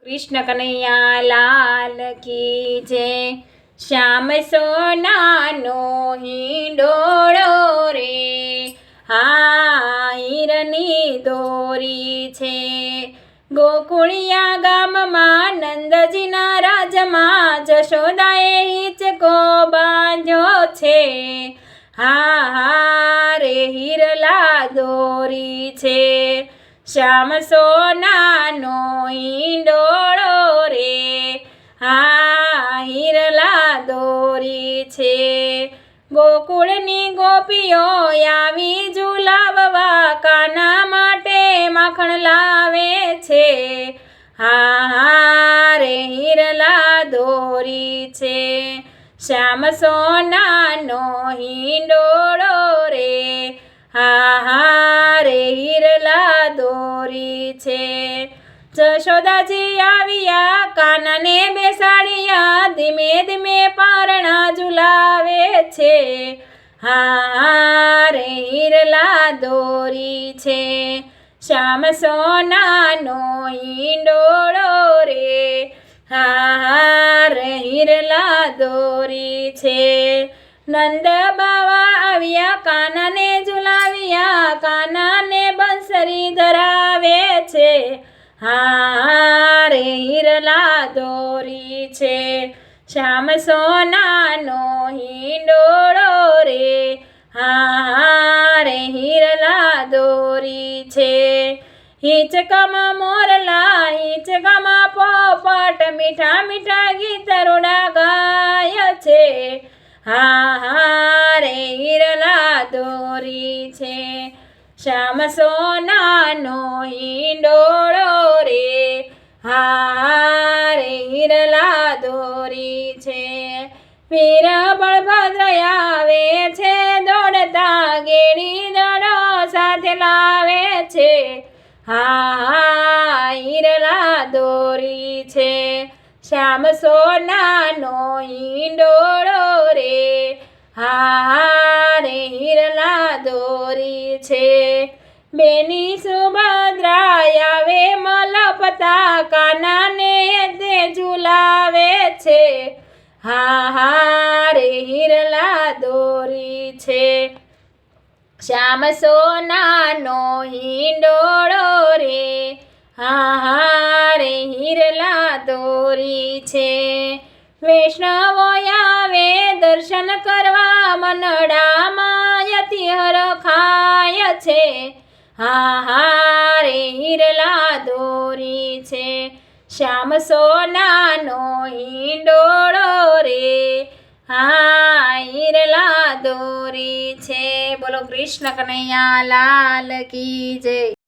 कृष्ण कन्हैया लाल की जय। श्याम सोनानो हिंडोळो रे, હા હીરની દોરી છે। ગોકુળિયા ગામમાં નંદજીના રાજમાં જશોદાએ હિંચકો બાંધ્યો છે। હા રે હીરલા દોરી છે, શ્યામ સોનાનો હિંડોળો રે, હા હીરલા દોરી છે। ગોકુળની ગોપીઓ આવી ઝુલાવવા, કાના માટે માખણ લાવે છે। હા રે હીરલા દોરી છે, શ્યામ સોનાનો હિંડોળો રે, હા રે હીરલા દોરી છે। જશોદાજી આવ્યા, કાનાને બેસાડ્યા, ધીમે ધીમે પારણા ઝુલાવે છે। હા રે હીરલા દોરી છે, શ્યામ સોનાનો હિંડોળો રે, હા રે હીરલા દોરી છે। નંદ બાવા આવ્યા, કાનાને ઝુલાવ્યા, કાનાને બંસરી ધરાવે છે। હા રે હીરલા દોરી છે, શ્યામ સોનાનો હિંડોળો રે, હા રે હીરલા દોરી છે। હિંચકામાં મોરલા, હિંચકામાં પોપટ, મીઠા મીઠા ગીત રૂડા ગાય છે। હા રે હીરલા દોરી છે, શ્યામ સોનાનો હિંડોળો રે, હા રે હીરલા દોરી છે। વીર બળભદ્ર આવે છે દોડતા, ગેડી દડો સાથે લાવે છે। હા હીરલા દોરી છે, શ્યામ સોનાનો હિંડોળો રે, હા રે હીરલા દોરી છે। બેની સુભદ્રા આવે મલપતા, કાનાને તે ઝુલાવે છે। હા રે હીરલા દોરી છે, શ્યામ સોનાનો હિંડોળો રે, હા રે હીરલા દોરી છે। વૈષ્ણવો આવે દર્શન કરવા, મનડામાં યતિ હરખાય છે। હા રે હીરલા દોરી છે, શ્યામ સોનાનો હિંડોળો રે, હા હીરલા દોરી છે। બોલો કૃષ્ણ કન્હૈયા લાલ કી જય।